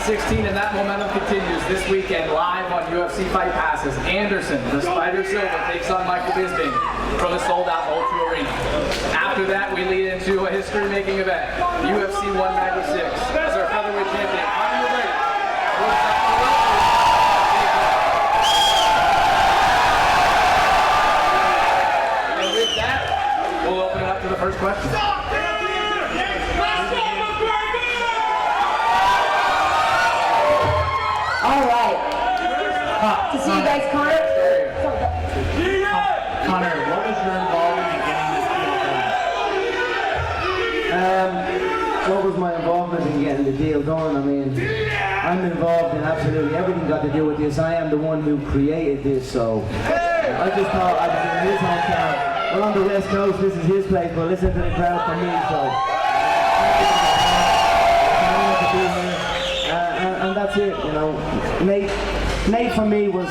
16, and that momentum continues this weekend live on UFC Fight Passes. Anderson, the Spider Silva, takes on Michael Bisping from the sold-out Ultra Arena. After that, we lead into a history-making event, UFC 196, as our featherweight champion, Conor McGregor, goes up to the and with that, we'll open it up to the first question. All right. To see you guys, Conor. Conor, what was your involvement in getting this deal done? What was my involvement in getting the deal done? I mean, I'm involved in absolutely everything got to do with this. I am the one who created this, so I just thought I was in his hometown. We're on the West Coast, this is his place, but listen to the crowd for me, so and that's it, you know. Nate for me was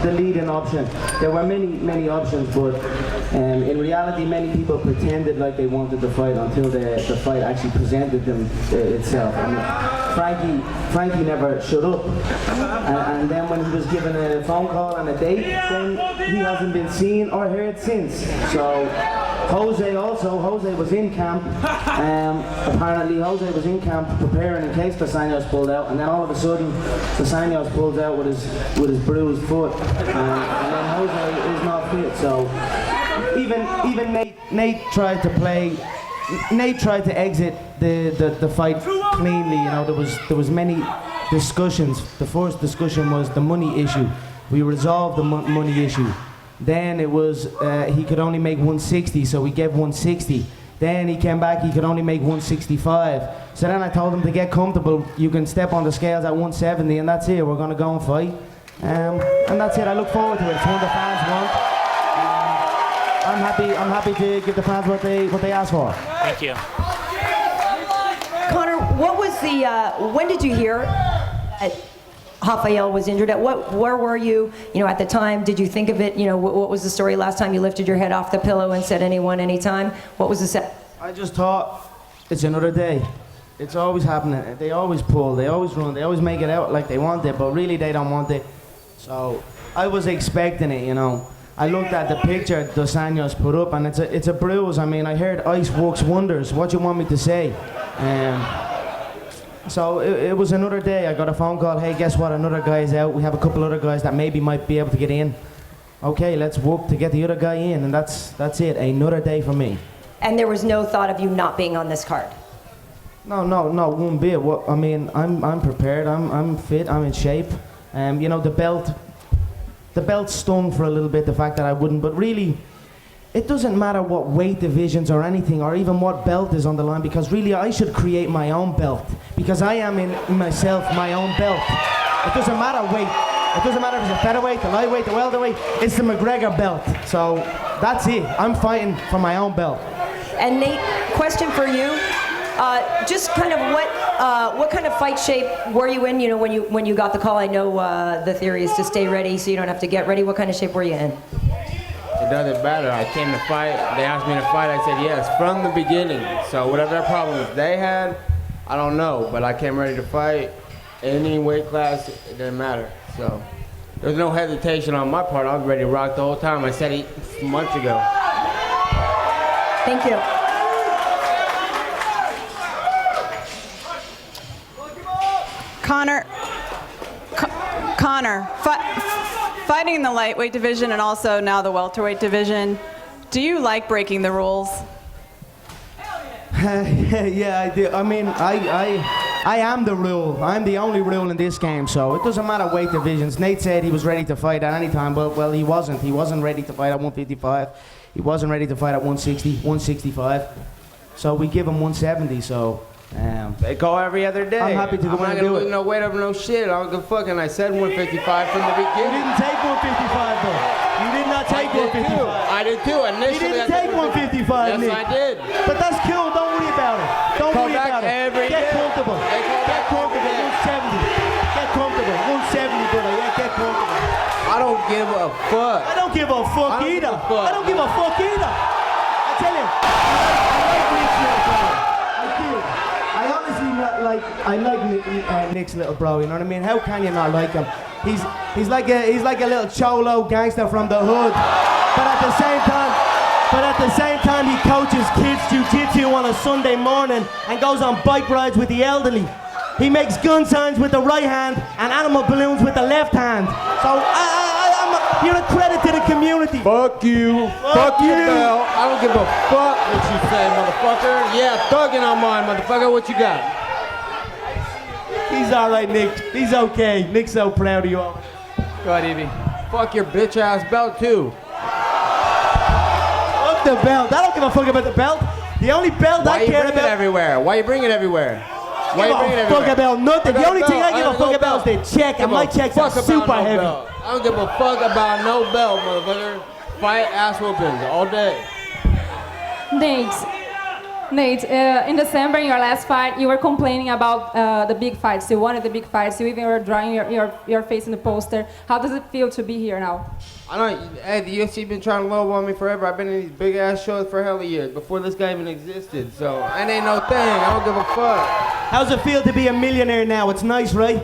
the leading option. There were many options, but in reality, many people pretended like they wanted the fight until the fight actually presented them itself. I mean, Frankie never shut up, and then when he was given a phone call and a date, then he hasn't been seen or heard since. So Jose was in camp. Apparently Jose was in camp preparing in case Dos Anjos pulled out, and then all of a sudden Dos Anjos pulled out with his bruised foot, and then Jose is not fit. So even Nate tried to play. Nate tried to exit the fight cleanly. You know, there was many discussions. The first discussion was the money issue. We resolved the money issue. Then it was he could only make 160, so we gave 160. Then he came back, he could only make 165. So then I told him to get comfortable. You can step on the scales at 170, and that's it. We're gonna go and fight, and that's it. I look forward to it. It's what the fans want. I'm happy to give the fans what they ask for. Thank you. Conor, what was the? When did you hear Rafael was injured? Where were you? You know, at the time, did you think of it? You know, what was the story last time you lifted your head off the pillow and said anyone, anytime? What was the set? I just thought it's another day. It's always happening. They always pull. They always run. They always make it out like they want it, but really they don't want it. So I was expecting it. You know. I looked at the picture Dos Anjos put up, and it's a bruise. I mean, I heard ice works wonders. What do you want me to say? So it was another day. I got a phone call. Hey, guess what? Another guy's out. We have a couple other guys that maybe might be able to get in. Okay, let's work to get the other guy in, and that's it. Another day for me. And there was no thought of you not being on this card? No, one bit. Well, I mean, I'm prepared. I'm fit. I'm in shape. You know, the belt stung for a little bit, the fact that I wouldn't, but really, it doesn't matter what weight divisions or anything, or even what belt is on the line, because really I should create my own belt, because I am in myself my own belt. It doesn't matter weight. It doesn't matter if it's a featherweight, the lightweight, the welterweight, it's the McGregor belt. So that's it. I'm fighting for my own belt. And Nate, question for you. Just kind of what kind of fight shape were you in? You know, when you got the call, I know the theory is to stay ready, so you don't have to get ready. What kind of shape were you in? It doesn't matter. I came to fight. They asked me to fight. I said yes from the beginning. So whatever problems they had, I don't know. But I came ready to fight. Any weight class, it didn't matter. So there was no hesitation on my part. I was ready to rock the whole time. I said it months ago. Thank you. Conor, fighting in the lightweight division and also now the welterweight division, do you like breaking the rules? Yeah, I do. I mean, I am the rule. I'm the only rule in this game, so it doesn't matter weight divisions. Nate said he was ready to fight at any time, but well, he wasn't. He wasn't ready to fight at 155. He wasn't ready to fight at 160, 165. So we give him 170, so... they go every other day. I'm happy to go and do it. I'm not gonna lose no weight over no shit. I don't give a fuck, and I said 155 from the beginning. You didn't take 155 though. You did not take 155. I did too. Initially, you didn't take 155, Nick. Yes, I did. But that's cool. Don't worry about it. Don't worry about it. Get comfortable. Get comfortable. 170. Get comfortable. 170, brother. Yeah, get comfortable. I don't give a fuck. I don't give a fuck either. I don't give a fuck either. I tell you, I like this, brother. I do. I honestly I like Nick's little bro. You know what I mean? How can you not like him? He's like a little cholo gangster from the hood. But at the same time, he coaches kids jiu-jitsu on a Sunday morning and goes on bike rides with the elderly. He makes gun signs with the right hand and animal balloons with the left hand. So you're a credit to the community. Fuck you. Fuck you. Bell. I don't give a fuck what you say, motherfucker. Yeah, thugging on mine, motherfucker. What you got? He's all right, Nick. He's okay. Nick's so proud of you all. Go ahead, Evie. Fuck your bitch ass belt too. Fuck the belt. I don't give a fuck about the belt. The only belt I care about. Why you bring it everywhere? Why you bring it everywhere? Fuck about nothing. The only thing I give a fuck about is the check, and my checks are super heavy. I don't give a fuck about no belt, motherfucker. Fight ass whoopings all day. Nate, in December, in your last fight, you were complaining about the big fights. You wanted the big fights. You even were drawing your face in the poster. How does it feel to be here now? I don't. Hey, the UFC been trying to lowball me forever. I've been in these big ass shows for hella years before this guy even existed. So it ain't no thing. I don't give a fuck. How's it feel to be a millionaire now? It's nice, right?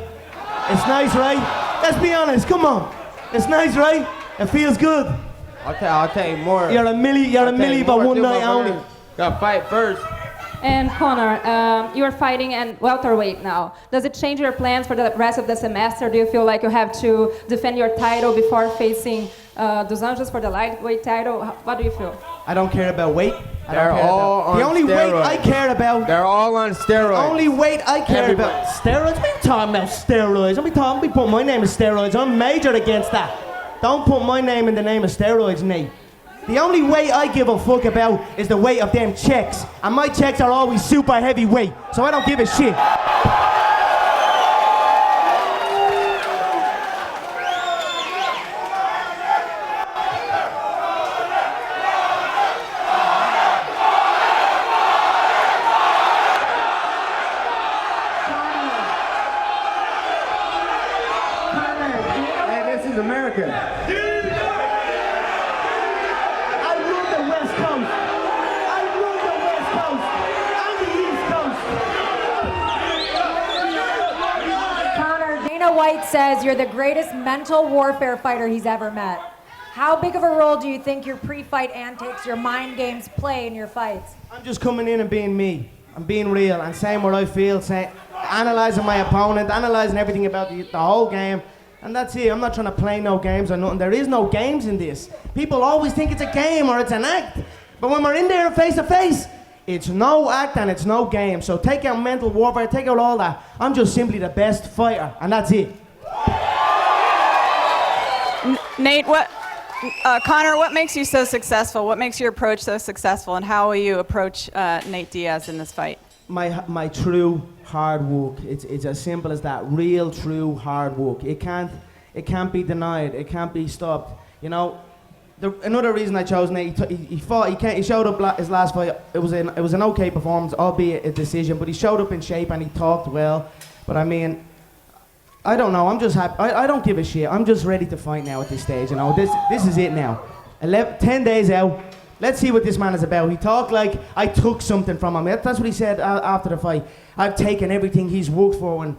It's nice, right? Let's be honest. Come on. It's nice, right? It feels good. I'll tell you more. You're a millie, but one night only. Gotta fight first. And Conor, you are fighting at welterweight now. Does it change your plans for the rest of the semester? Do you feel like you have to defend your title before facing Dos Anjos for the lightweight title? What do you feel? I don't care about weight. They're all on steroids. The only weight I care about. They're all on steroids. The only weight I care about. Steroids? What are you talking about steroids? Don't be putting my name as steroids. I'm major against that. Don't put my name in the name of steroids, Nate. The only weight I give a fuck about is the weight of them checks. And my checks are always super heavyweight, so I don't give a shit. Hey, this is America. White says you're the greatest mental warfare fighter he's ever met. How big of a role do you think your pre-fight antics, your mind games play in your fights? I'm just coming in and being me. I'm being real and saying what I feel, analysing my opponent, analysing everything about the whole game, and that's it. I'm not trying to play no games or nothing. There is no games in this. People always think it's a game or it's an act, but when we're in there face to face, it's no act and it's no game. So take out mental warfare, take out all that. I'm just simply the best fighter, and that's it. Nate, Conor, what makes you so successful? What makes your approach so successful, and how will you approach Nate Diaz in this fight? My true hard work. It's as simple as that. Real, true hard work. It can't be denied. It can't be stopped. You know. Another reason I chose Nate, he showed up his last fight. It was an okay performance, albeit a decision, but he showed up in shape and he talked well. But I mean, I don't know. I'm just happy. I don't give a shit. I'm just ready to fight now at this stage. You know, this is it now. 10 days out. Let's see what this man is about. He talked like I took something from him. That's what he said after the fight. I've taken everything he's worked for, and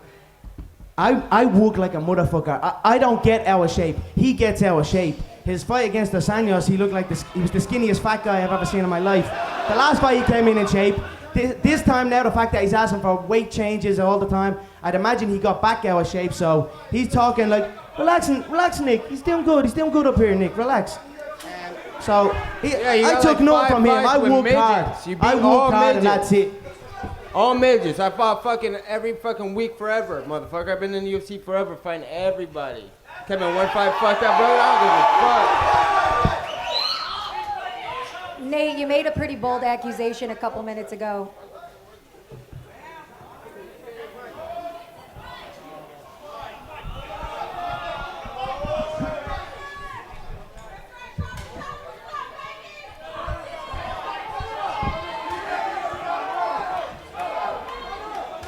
I work like a motherfucker. I don't get out of shape. He gets out of shape. His fight against Anjos, he looked like he was the skinniest fat guy I've ever seen in my life. The last fight he came in shape. This time now, the fact that he's asking for weight changes all the time, I'd imagine he got back out of shape. So he's talking like, relax, Nick. He's doing good up here, Nick. Relax. So I took note from him. I worked hard. And that's it. All midgets. I fought fucking every fucking week forever, motherfucker. I've been in the UFC forever, fighting everybody. Came in one fight, fuck that, brother. I don't give a fuck. Nate, you made a pretty bold accusation a couple minutes ago.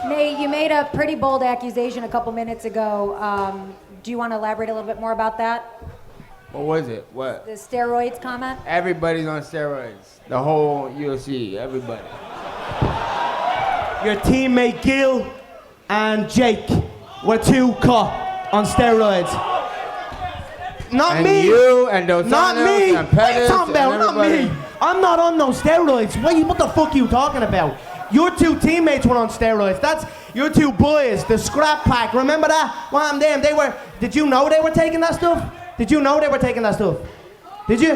Nate, you made a pretty bold accusation a couple minutes ago. Do you want to elaborate a little bit more about that? What was it? What? The steroids comment? Everybody's on steroids. The whole UFC, everybody. your teammate Gil and Jake were too cut on steroids. Not And me. you and Dos Not Anjos me. and What are you Pettis talking about? and Not everybody. me. I'm not on no steroids. What the fuck are you talking about? Your two teammates were on steroids. That's your two boys, the scrap pack. Remember that? Well, damn, they were. Did you know they were taking that stuff? Did you know they were taking that stuff? Did you?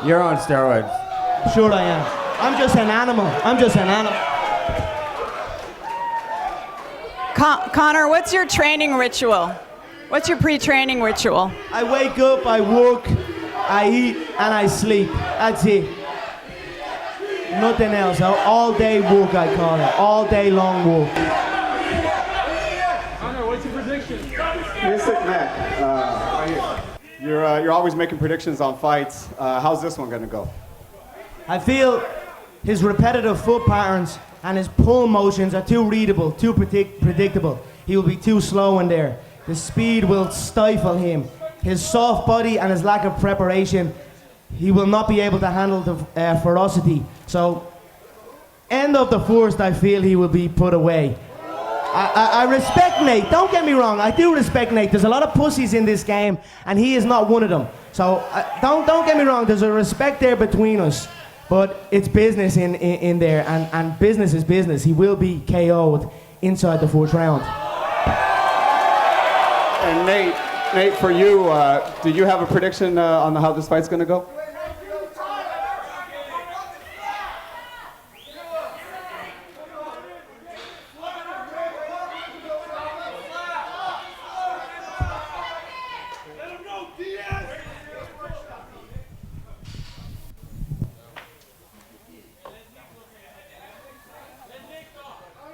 You're on steroids. Sure I am. I'm just an animal. I'm just an animal. Conor, what's your training ritual? What's your pre-training ritual? I wake up, I work, I eat, and I sleep. That's it. Nothing else. All day work, I call it. All day long work. Conor, what's your prediction? Mystic Mac, you're always making predictions on fights. How's this one gonna go? I feel his repetitive foot patterns and his pull motions are too readable, too predictable. He will be too slow in there. The speed will stifle him. His soft body and his lack of preparation, he will not be able to handle the ferocity. So, end of the first, I feel he will be put away. I respect Nate, don't get me wrong, I do respect Nate. There's a lot of pussies in this game, and he is not one of them. So, don't get me wrong, there's a respect there between us. But it's business in there, and business is business. He will be KO'd inside the fourth round. And Nate, for you, do you have a prediction on how this fight's gonna go?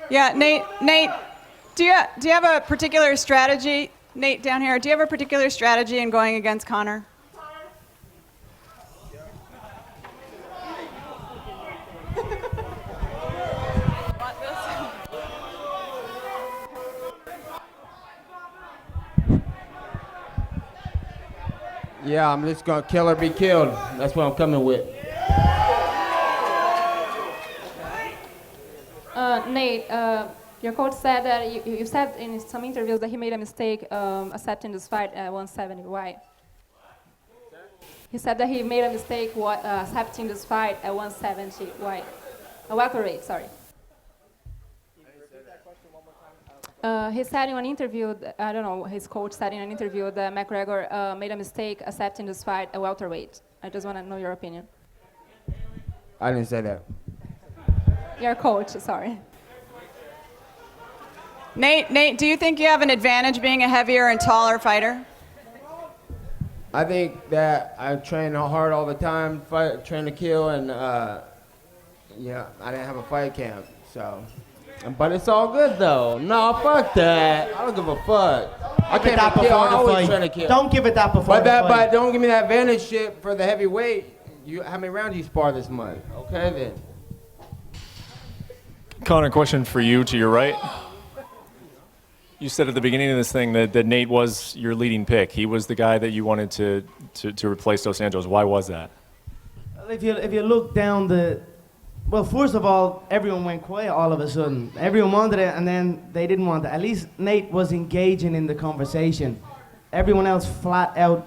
Yeah, Nate, do you have a particular strategy? Nate down here, do you have a particular strategy in going against Conor? Yeah, I'm just gonna kill or be killed. That's what I'm coming with. Nate, your coach said that you said in some interviews that he made a mistake accepting this fight at 170. Why? He said that he made a mistake accepting this fight at 170. Why? A welterweight, sorry. He said in an interview, I don't know, his coach said in an interview that McGregor made a mistake accepting this fight at welterweight. I just want to know your opinion. I didn't say that. Your coach, sorry. Nate, do you think you have an advantage being a heavier and taller fighter? I think that I train hard all the time, train to kill, and yeah, I didn't have a fight camp, so. But it's all good though. No, fuck that. I don't give a fuck. I Give it can't that kill. before I the always fight. trying to kill. Don't give it that before the fight. But don't give me that advantage shit for the heavyweight. How many rounds you spar this month? Okay then. Conor, question for you to your right. You said at the beginning of this thing that Nate was your leading pick. He was the guy that you wanted to replace Dos Anjos. Why was that? If you look down well, first of all, everyone went quiet all of a sudden. Everyone wanted it, and then they didn't want it. At least Nate was engaging in the conversation. Everyone else flat out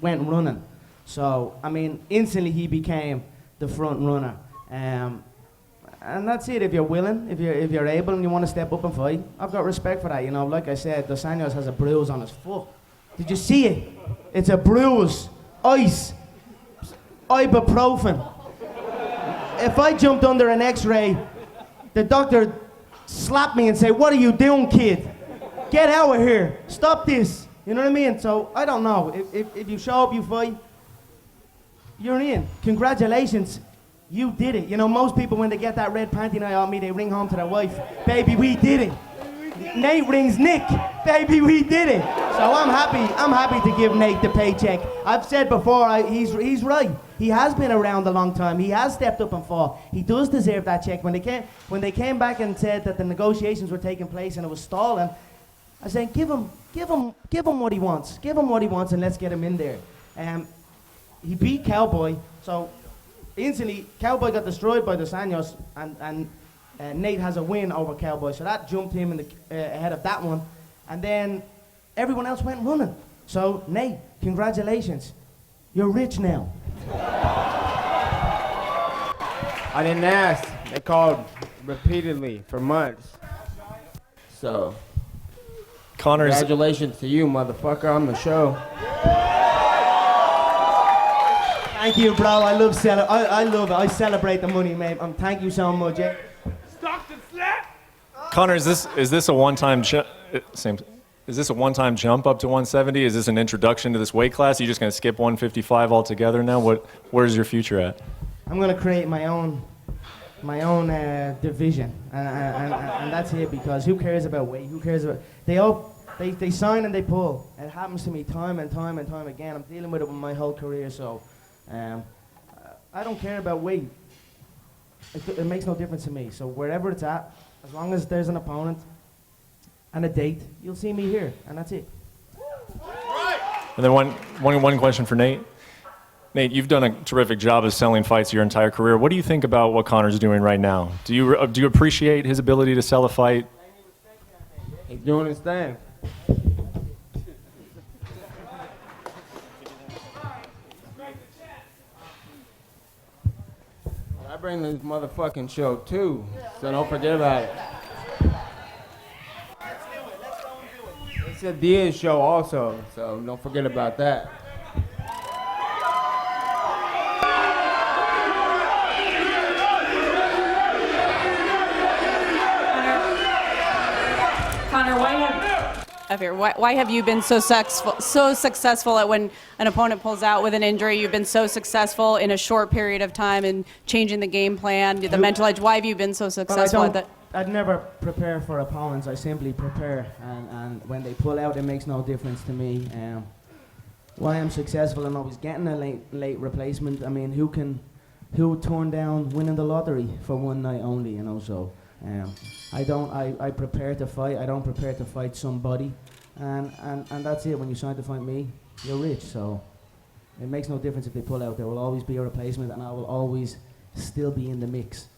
went running. So, I mean, instantly he became the front runner. And that's it. If you're willing, if you're able, and you want to step up and fight, I've got respect for that. You know, like I said, Dos Anjos has a bruise on his foot. Did you see it? It's a bruise, ice, ibuprofen. If I jumped under an X-ray, the doctor slapped me and say, "What are you doing, kid? Get out of here! Stop this!" You know what I mean? So I don't know. If you show up, you fight, you're in. Congratulations. You did it. You know, most people, when they get that red panty night on me, they ring home to their wife. Baby, we did it. Nate rings Nick. Baby, we did it. So I'm happy to give Nate the paycheck. I've said before, he's right. He has been around a long time. He has stepped up and fought. He does deserve that check. When they came back and said that the negotiations were taking place and it was stalling, I said, give him what he wants. Give him what he wants, and let's get him in there. He beat Cowboy, so instantly Cowboy got destroyed by Dos Anjos, and Nate has a win over Cowboy, so that jumped him in the, ahead of that one. And then everyone else went running. So, Nate, congratulations. You're rich now. I didn't ask. They called repeatedly for months. So, congratulations to you, motherfucker, on the show. Thank you, bro. I love I love it. I celebrate the money, mate. Thank you so much. Yeah. Conor, is this a one-time Is this a one-time jump up to 170? Is this an introduction to this weight class? Are you just going to skip 155 altogether now? Where's your future at? I'm going to create my own division, and that's it. Because who cares about weight? Who cares about? They sign and they pull. It happens to me time and time and time again. I'm dealing with it my whole career, so I don't care about weight. It makes no difference to me. So wherever it's at, as long as there's an opponent and a date, you'll see me here, and that's it. And then one question for Nate. Nate, you've done a terrific job of selling fights your entire career. What do you think about what Conor's doing right now? Do you appreciate his ability to sell a fight? He's doing his thing. I bring this motherfucking show too, so don't forget about it. It's a Diaz show also, so don't forget about that. Conor, why have you been so successful at when an opponent pulls out with an injury? You've been so successful in a short period of time in changing the game plan, the mental edge. Why have you been so successful at that? I'd never prepare for opponents. I simply prepare, and when they pull out, it makes no difference to me. Why I'm successful and always getting a late replacement. I mean, who turned down winning the lottery for one night only? You know, so. I prepare to fight. I don't prepare to fight somebody, and that's it. When you sign to fight me, you're rich. So it makes no difference if they pull out. There will always be a replacement, and I will always still be in the mix.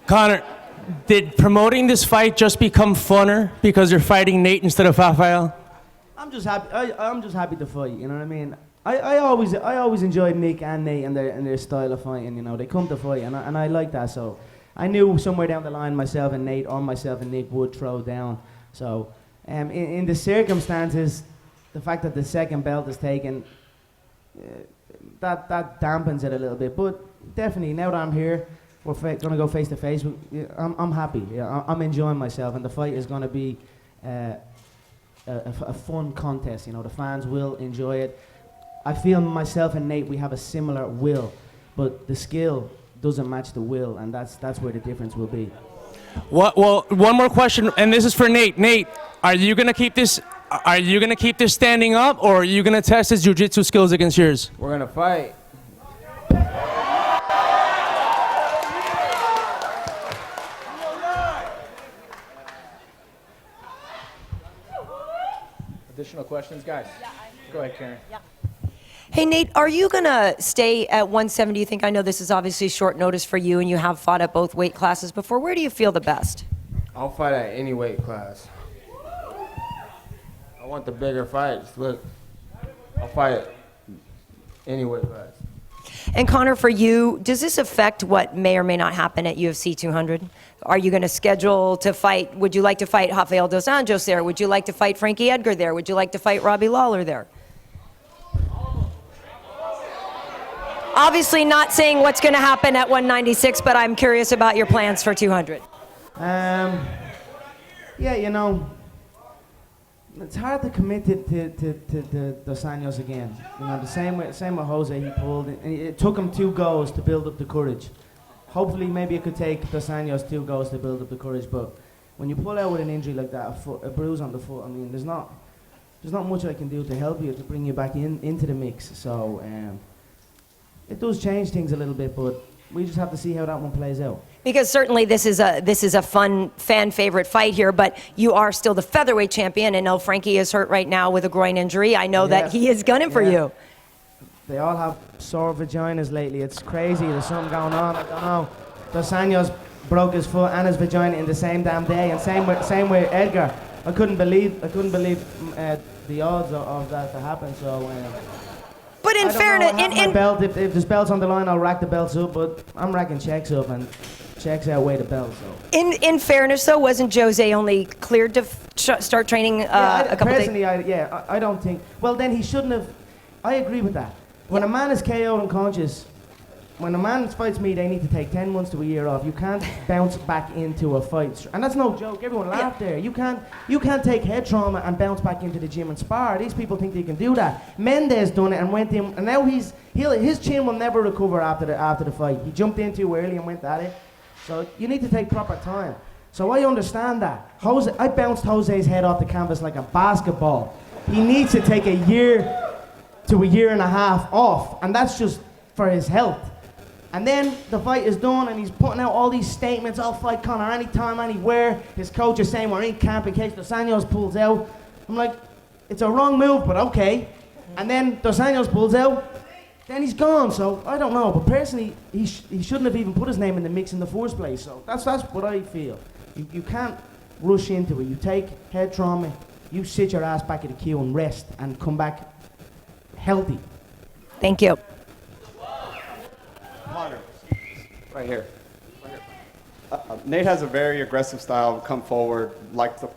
Conor, did promoting this fight just become funner because you're fighting Nate instead of Rafael? I'm just happy. I'm just happy to fight. You know what I mean? I always enjoyed Nick and Nate and their style of fighting. You know, they come to fight, and I like that. So I knew somewhere down the line myself and Nate or myself and Nick would throw down. So in the circumstances, the fact that the second belt is taken, that dampens it a little bit. But definitely, now that I'm here, we're gonna go face to face. I'm happy. Yeah, I'm enjoying myself, and the fight is gonna be a fun contest. You know, the fans will enjoy it. I feel myself and Nate, we have a similar will, but the skill doesn't match the will, and that's where the difference will be. Well, one more question, and this is for Nate. Nate, are you gonna keep this? Are you gonna keep this standing up, or are you gonna test his jiu-jitsu skills against yours? We're gonna fight. Additional questions, guys? Go ahead, Karyn. Yeah. Hey, Nate, are you going to stay at 170? You think, I know this is obviously short notice for you, and you have fought at both weight classes before. Where do you feel the best? I'll fight at any weight class. I want the bigger fights. Look, I'll fight at any weight class. And Conor, for you, does this affect what may or may not happen at UFC 200? Are you going to schedule to fight? Would you like to fight Rafael dos Anjos there? Would you like to fight Frankie Edgar there? Would you like to fight Robbie Lawler there? Obviously not saying what's going to happen at 196, but I'm curious about your plans for 200. Yeah, you know, it's hard to commit to Dos Anjos again. You know, the same with Jose, he pulled. It took him 2 goes to build up the courage. Hopefully, maybe it could take Dos Anjos 2 goes to build up the courage. But when you pull out with an injury like that, a bruise on the foot, I mean, there's not much I can do to help you, to bring you back into the mix. So it does change things a little bit, but we just have to see how that one plays out. Because certainly this is a fun fan favorite fight here, but you are still the featherweight champion, and no, Frankie is hurt right now with a groin injury. I know that he is gunning for you. They all have sore vaginas lately. It's crazy. There's something going on. I don't know. Dos Anjos broke his foot and his vagina in the same damn day, and same with Edgar. I couldn't believe the odds of that to happen. So. But in fairness, my belt, if there's belts on the line, I'll rack the belts up. But I'm racking checks up, and checks outweigh the belts. So. in fairness, though, wasn't Jose only cleared to start training a couple days? Personally, I don't think. Well, then he shouldn't have. I agree with that. When a man is KO'd unconscious, when a man fights me, they need to take 10 months to a year off. You can't bounce back into a fight. And that's no joke. Everyone laughed there. You can't take head trauma and bounce back into the gym and spar. These people think they can do that. Mendes done it and went in, and now his chin will never recover after the fight. He jumped in too early and went at it. So you need to take proper time. So I understand that. I bounced Jose's head off the canvas like a basketball. He needs to take a year to a year and a half off, and that's just for his health. And then the fight is done, and he's putting out all these statements, I'll fight Conor anytime, anywhere. His coach is saying we're in camp in case Dos Anjos pulls out. I'm like, it's a wrong move, but okay. And then Dos Anjos pulls out, then he's gone. So I don't know, but personally, he shouldn't have even put his name in the mix in the first place. So that's what I feel. You can't rush into it. You take head trauma, you sit your ass back at the queue and rest and come back healthy. Thank you. Right here. Nate has a very aggressive style, come forward, likes to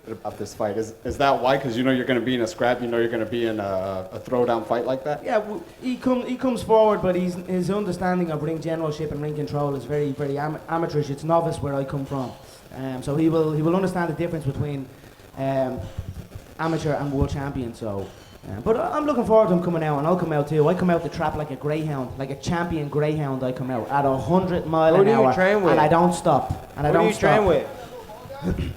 about this fight. Is that why? Because you know you're going to be in a scrap, you know you're going to be in a throwdown fight like that? Yeah, he comes forward, but his understanding of ring generalship and ring control is very, very amateurish. It's novice where I come from. So he will understand the difference between amateur and world champion. So. But I'm looking forward to him coming out, and I'll come out too. I come out the trap like a greyhound, like a champion greyhound. I come out at 100 miles an hour, and I don't stop. And I don't stop. Who do you train with?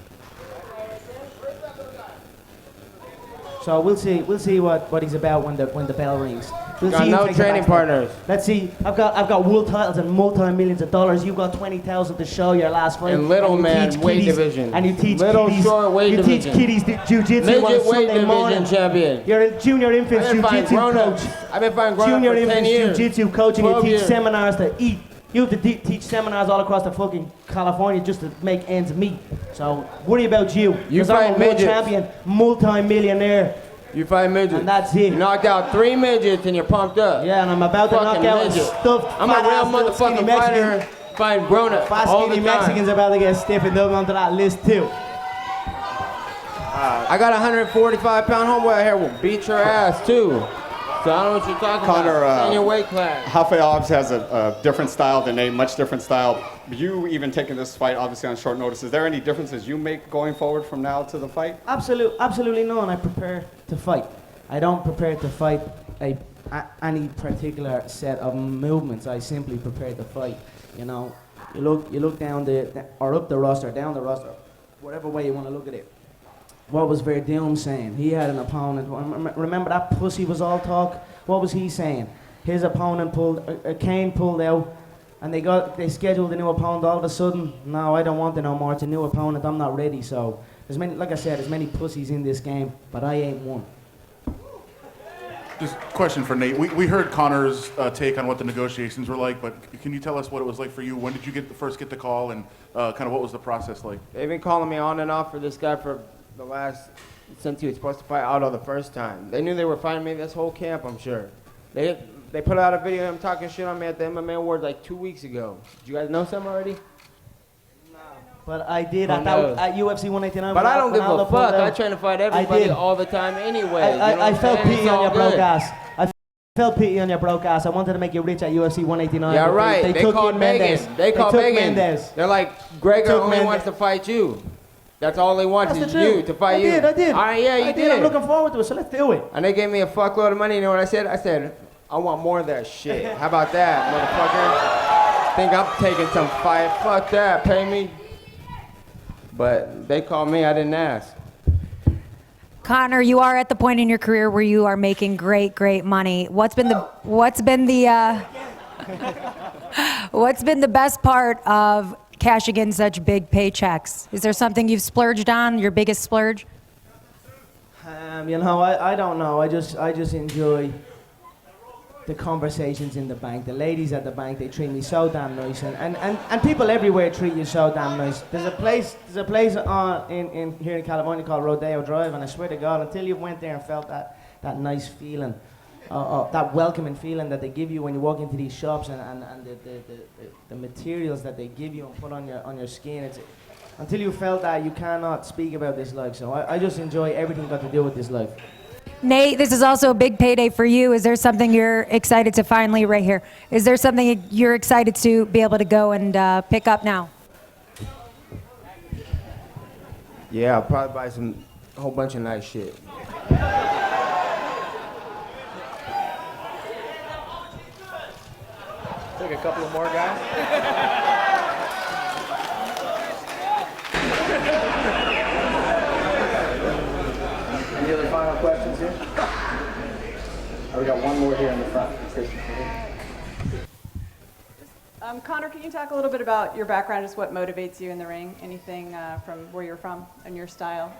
So we'll see what he's about when the bell rings. We'll got see no training partners. Let's see. I've got world titles and multi-millions of dollars. You've got 20,000 to show your last fight. And little man weight division. And you teach little kiddies. short weight you division. teach kiddies jiu-jitsu on a Sunday morning. Champion. You're a junior infants jiu-jitsu coach. I've been fighting grown-ups Junior for 10 infants years. jiu-jitsu coach, and you teach years. seminars to eat. You have to teach seminars all across the fucking California just to make ends meet. So worry about you. You I'm a fight world midgets. champion, multi-millionaire. You fight midgets. And that's it. You knocked out 3 midgets and you're pumped up. Yeah, and I'm about to knock out midget. stuffed I'm a real motherfucking fighter. Fighting grown-ups Fat all the skinny time. Mexicans about to get stiffened up onto that list too. I got a 145-pound homeboy out here will beat your ass too. So I don't know what you're talking Conor, about. In your weight class. Rafael obviously has a different style than Nate, much different style. You even taking this fight obviously on short notice. Is there any differences you make going forward from now to the fight? Absolutely none. I prepare to fight. I don't prepare to fight any particular set of movements. I simply prepare to fight. You know, you look down or up the roster, down the roster, whatever way you want to look at it. What was Verdun saying? He had an opponent. Remember that pussy was all talk? What was he saying? His opponent Kane pulled out, and they scheduled a new opponent. All of a sudden, no, I don't want it no more. It's a new opponent. I'm not ready. So like I said, there's many pussies in this game, but I ain't one. Just question for Nate. We heard Conor's take on what the negotiations were like, but can you tell us what it was like for you? When did you first get the call, and kind of what was the process like? They've been calling me on and off for this guy for since he was supposed to fight Otto the first time. They knew they were fighting me this whole camp, I'm sure. They put out a video of him talking shit on me at the MMA Awards like 2 weeks ago. Did you guys know something already? No. But I did at UFC 189. But I don't give a fuck. I try to fight everybody all the time anyway. I felt pity on your broke ass. I felt pity on your broke ass. I wanted to make you rich at UFC 189. Yeah, right. They called Megan. They called Megan. They're like, Gregor only wants to fight you. That's all they want is you to fight you. I did. All right, yeah, you did. I'm looking forward to it, so let's do it. And they gave me a fuckload of money. You know what I said? I said, I want more of that shit. How about that, motherfucker? Think I'm taking some fight? Fuck that. Pay me. But they called me. I didn't ask. Conor, you are at the point in your career where you are making great money. What's been the What's been the best part of cashing in such big paychecks? Is there something you've splurged on, your biggest splurge? You know, I don't know. I just enjoy the conversations in the bank. The ladies at the bank, they treat me so damn nice, and people everywhere treat you so damn nice. There's a place in here in California called Rodeo Drive, and I swear to God, until you went there and felt that nice feeling, that welcoming feeling that they give you when you walk into these shops, and the materials that they give you and put on your skin, until you felt that, you cannot speak about this life. So I just enjoy everything got to do with this life. Nate, this is also a big payday for you. Is there something you're excited to finally, right here, is there something you're excited to be able to go and pick up now? Yeah, I'll probably buy a whole bunch of nice shit. Take a couple of more guys. Any other final questions here? We got one more here in the front. Conor, can you talk a little bit about your background, just what motivates you in the ring? Anything from where you're from and your style?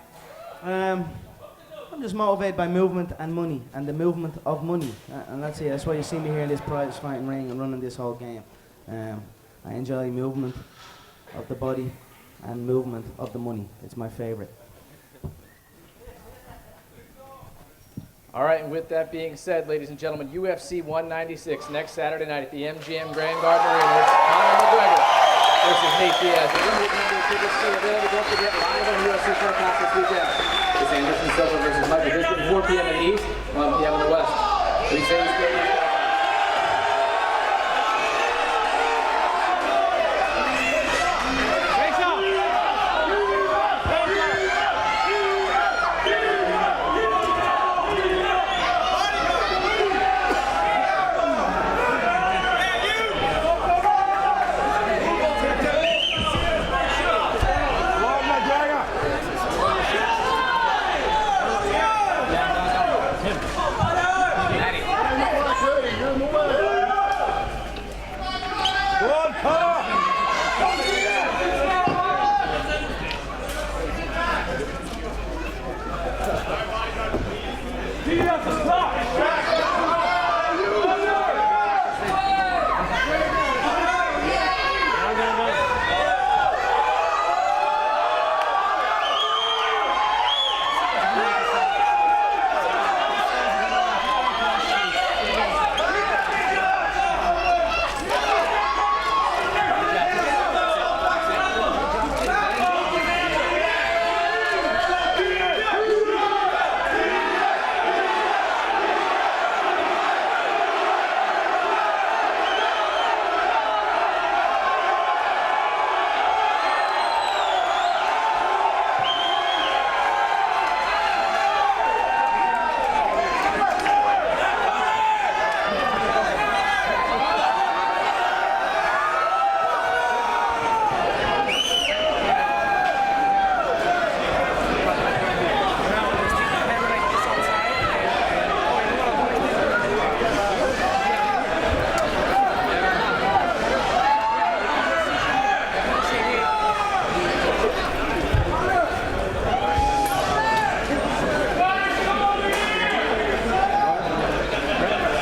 I'm just motivated by movement and money, and the movement of money, and that's it. That's why you see me here in this prize fighting ring and running this whole game. I enjoy movement of the body and movement of the money. It's my favorite. All right, and with that being said, ladies and gentlemen, UFC 196 next Saturday night at the MGM Grand Garden Arena. It's Conor McGregor versus Nate Diaz. The limited number of tickets still available. Don't forget, live on UFC Fight Pass this weekend. It's Anderson Silva versus Michael Bisping, 4 p.m. in the East, 1 p.m. in the West. We say